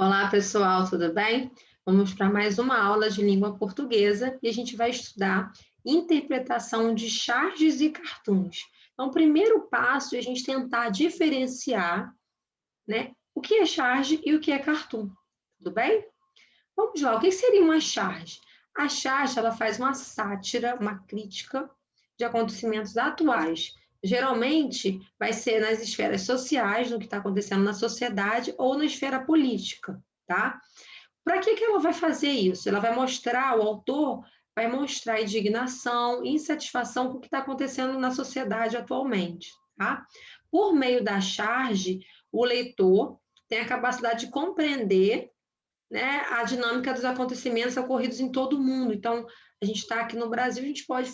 Olá, pessoal, tudo bem? Vamos para mais uma aula de língua portuguesa e a gente vai estudar interpretação de charges e cartoons. Então, o primeiro passo é a gente tentar diferenciar, né, o que é charge e o que é cartoon. Tudo bem? Vamos lá, o que seria uma charge? A charge, ela faz uma sátira, uma crítica de acontecimentos atuais. Geralmente, vai ser nas esferas sociais, no que está acontecendo na sociedade, ou na esfera política, tá? Para que ela vai fazer isso? Ela vai mostrar, o autor vai mostrar indignação, insatisfação com o que está acontecendo na sociedade atualmente, tá? Por meio da charge, o leitor tem a capacidade de compreender, né, a dinâmica dos acontecimentos ocorridos em todo o mundo. Então, a gente está aqui no Brasil, a gente pode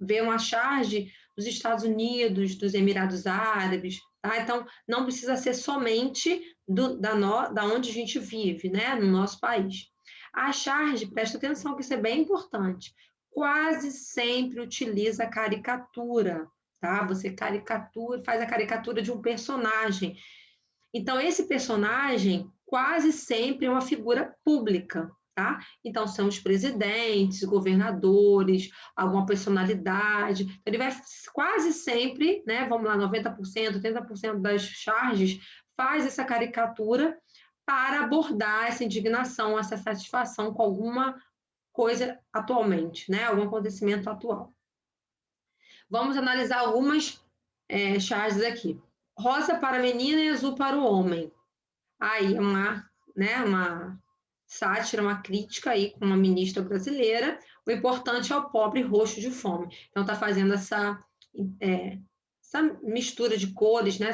ver uma charge dos Estados Unidos, dos Emirados Árabes, tá? Então, não precisa ser somente da onde a gente vive, né, no nosso país. A charge, presta atenção que isso é bem importante, quase sempre utiliza caricatura, tá? Você caricatura, faz a caricatura de um personagem. Então, esse personagem quase sempre é uma figura pública, tá? Então, são os presidentes, governadores, alguma personalidade. Então, ele vai quase sempre, né? Vamos lá, 90%, 80% das charges faz essa caricatura para abordar essa indignação, essa satisfação com alguma coisa atualmente, né? Algum acontecimento atual. Vamos analisar algumas charges aqui. Rosa para a menina e azul para o homem. Aí uma sátira, uma crítica aí com uma ministra brasileira. O importante é o pobre roxo de fome. Então está fazendo essa mistura de cores, né?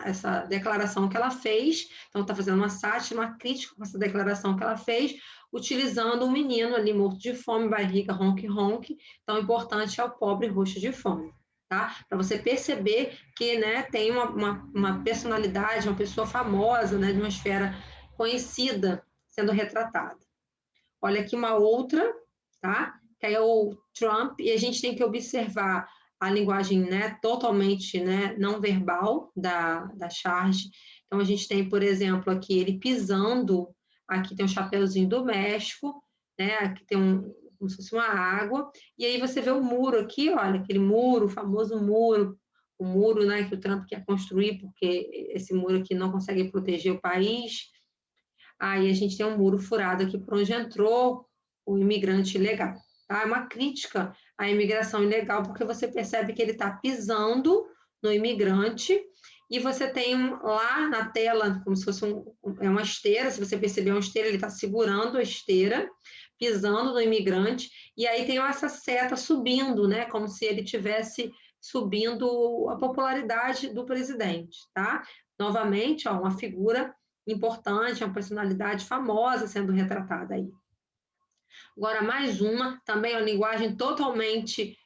Essa declaração que ela fez. Então está fazendo uma sátira, uma crítica com essa declaração que ela fez, utilizando um menino ali morto de fome, barriga, ronque, ronque. Então o importante é o pobre roxo de fome. Tá? Para você perceber que, né, tem uma personalidade, uma pessoa famosa, né, de uma esfera conhecida sendo retratada. Olha aqui uma outra, tá? Que é o Trump, e a gente tem que observar a linguagem, né, totalmente, né, não verbal da charge. Então, a gente tem, por exemplo, aqui ele pisando, aqui tem um chapeuzinho do México, né, aqui tem como se fosse uma água, e aí você vê o muro aqui, olha, aquele muro, o famoso muro, o muro, né, que o Trump quer construir, porque esse muro aqui não consegue proteger o país. Aí a gente tem um muro furado aqui por onde entrou o imigrante ilegal. Tá? É uma crítica à imigração ilegal, porque você percebe que ele está pisando no imigrante e você tem lá na tela, como se fosse uma esteira, se você perceber uma esteira, ele está segurando a esteira, pisando no imigrante, e aí tem essa seta subindo, né? Como se ele tivesse subindo a popularidade do presidente, tá? Novamente, ó, uma figura importante, uma personalidade famosa sendo retratada aí. Agora, mais uma, também uma linguagem totalmente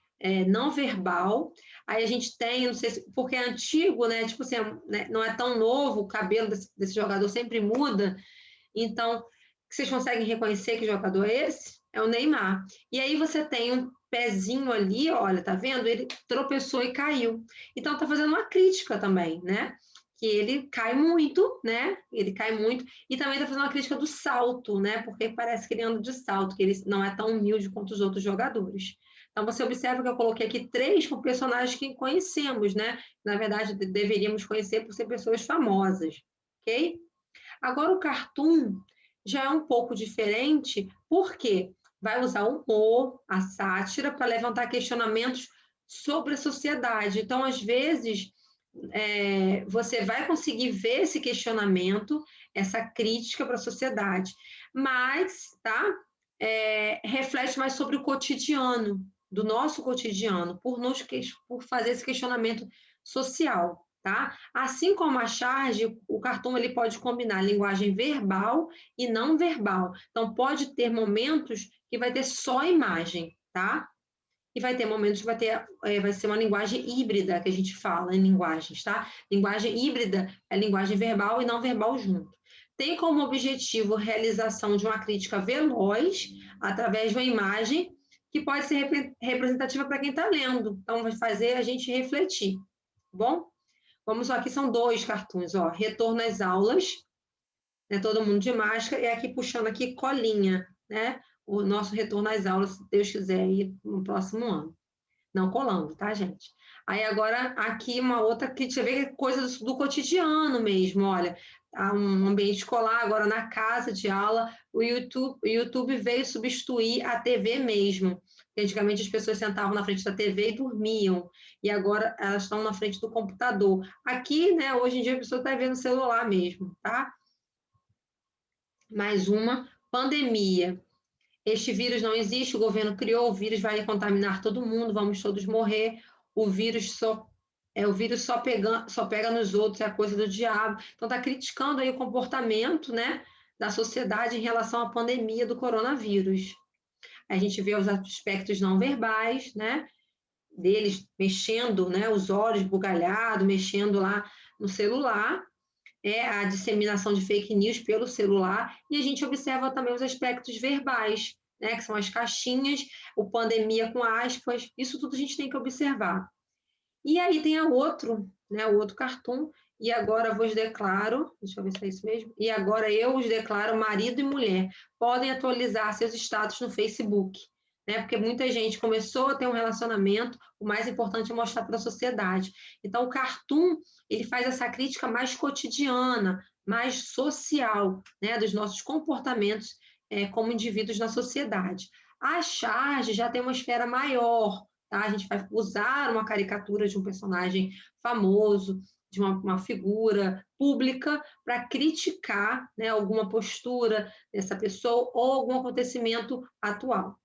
não verbal. Aí a gente tem, não sei se, porque é antigo, né? Tipo assim, né, não é tão novo, o cabelo desse jogador sempre muda. Então, vocês conseguem reconhecer que jogador é esse? É o Neymar. E aí você tem um pezinho ali, olha, tá vendo? Ele tropeçou e caiu. Então, tá fazendo uma crítica também, né? Que ele cai muito, né? Ele cai muito. E também tá fazendo uma crítica do salto, né? Porque parece que ele anda de salto, que ele não é tão humilde quanto os outros jogadores. Então, você observa que eu coloquei aqui 3 com personagens que conhecemos, né? Na verdade, deveríamos conhecer por ser pessoas famosas, ok? Agora, o cartoon já é um pouco diferente, porque vai usar o humor, a sátira, para levantar questionamentos sobre a sociedade. Então, às vezes, você vai conseguir ver esse questionamento, essa crítica para a sociedade, mas, tá? Reflete mais sobre o cotidiano, do nosso cotidiano, por fazer esse questionamento social. Tá? Assim como a charge, o cartoon ele pode combinar linguagem verbal e não verbal. Então, pode ter momentos que vai ter só imagem, tá? E vai ter momentos que vai ser uma linguagem híbrida, que a gente fala em linguagens, tá? Linguagem híbrida é linguagem verbal e não verbal junto. Tem como objetivo a realização de uma crítica veloz, através de uma imagem, que pode ser representativa para quem está lendo. Então, vai fazer a gente refletir, tá bom? Vamos só, aqui são 2 cartoons, ó. Retorno às aulas. né? Todo mundo de máscara, e aqui puxando aqui colinha, né? O nosso retorno às aulas, se Deus quiser, aí no próximo ano. Não colando, tá, gente? Aí agora aqui uma outra que você vê coisa do cotidiano mesmo, olha, há um ambiente escolar agora na casa de aula, o YouTube veio substituir a TV mesmo. Antigamente as pessoas sentavam na frente da TV e dormiam, e agora elas estão na frente do computador. Aqui, né, hoje em dia a pessoa está vendo celular mesmo, tá? Mais uma pandemia. Este vírus não existe, o governo criou, o vírus vai contaminar todo mundo, vamos todos morrer. O vírus só pega nos outros, é a coisa do diabo. Então está criticando aí o comportamento, né, da sociedade em relação à pandemia do coronavírus. A gente vê os aspectos não verbais, né, deles mexendo, né, os olhos bugalhados, mexendo lá no celular, a disseminação de fake news pelo celular, e a gente observa também os aspectos verbais, né, que são as caixinhas, o pandemia com aspas, isso tudo a gente tem que observar. E aí tem né, o outro cartoon, e agora vos declaro, deixa eu ver se é isso mesmo, e agora eu os declaro marido e mulher, podem atualizar seus status no Facebook, né, porque muita gente começou a ter um relacionamento, o mais importante é mostrar para a sociedade. Então o cartoon, ele faz essa crítica mais cotidiana, mais social, né, dos nossos comportamentos como indivíduos na sociedade. A charge já tem uma esfera maior, tá? A gente vai usar uma caricatura de um personagem famoso, de uma figura pública, para criticar, né, alguma postura dessa pessoa ou algum acontecimento atual,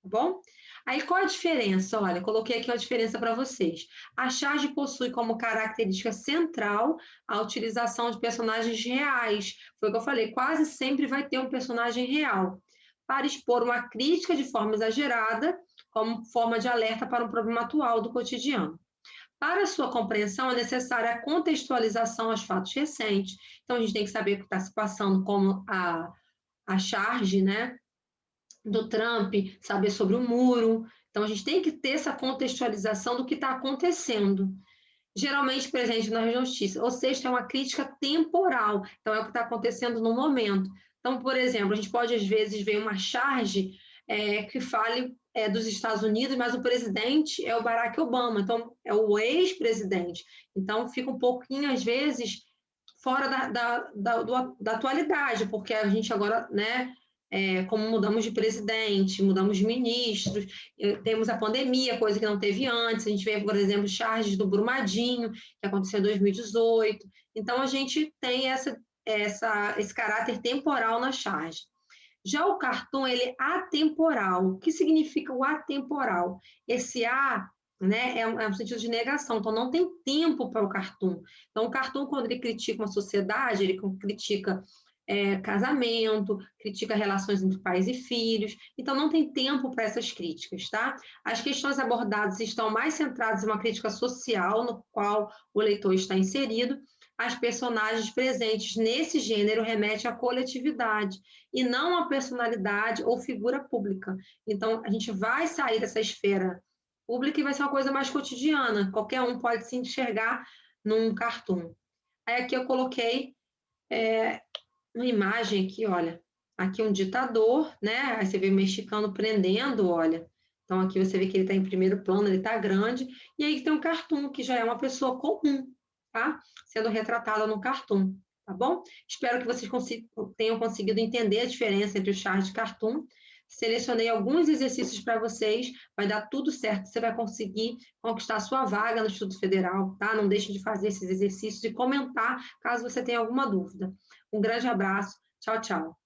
tá bom? Aí qual a diferença? Olha, coloquei aqui uma diferença para vocês. A charge possui como característica central a utilização de personagens reais. Foi o que eu falei, quase sempre vai ter um personagem real, para expor uma crítica de forma exagerada, como forma de alerta para um problema atual do cotidiano. Para sua compreensão, é necessária a contextualização aos fatos recentes. Então, a gente tem que saber o que está se passando, como a charge, né, do Trump, saber sobre o muro. Então, a gente tem que ter essa contextualização do que está acontecendo, geralmente presente na justiça, ou seja, é uma crítica temporal, então é o que está acontecendo no momento. Então, por exemplo, a gente pode às vezes ver uma charge que fale dos Estados Unidos, mas o presidente é o Barack Obama, então é o ex-presidente. Então, fica um pouquinho, às vezes, fora da atualidade, porque a gente agora, né, como mudamos de presidente, mudamos de ministros, temos a pandemia, coisa que não teve antes, a gente vê, por exemplo, charges do Brumadinho, que aconteceu em 2018, então a gente tem esse caráter temporal na charge. Já o cartoon, ele é atemporal. O que significa o atemporal? Esse A, né, é um sentido de negação, então não tem tempo para o cartoon. Então, o cartoon, quando ele critica uma sociedade, ele critica casamento, critica relações entre pais e filhos, então não tem tempo para essas críticas, tá? As questões abordadas estão mais centradas em uma crítica social, no qual o leitor está inserido. As personagens presentes nesse gênero remetem à coletividade e não à personalidade ou figura pública. Então, a gente vai sair dessa esfera pública e vai ser uma coisa mais cotidiana. Qualquer um pode se enxergar num cartoon. Aí aqui eu coloquei uma imagem aqui, olha. Aqui um ditador, né? Aí você vê o mexicano prendendo, olha. Então aqui você vê que ele está em primeiro plano, ele está grande. E aí tem um cartoon, que já é uma pessoa comum, tá? Sendo retratada no cartoon, tá bom? Espero que vocês tenham conseguido entender a diferença entre o chart e cartoon. Selecionei alguns exercícios para vocês, vai dar tudo certo, você vai conseguir conquistar a sua vaga no Instituto Federal, tá? Não deixe de fazer esses exercícios e comentar caso você tenha alguma dúvida. Um grande abraço, tchau, tchau.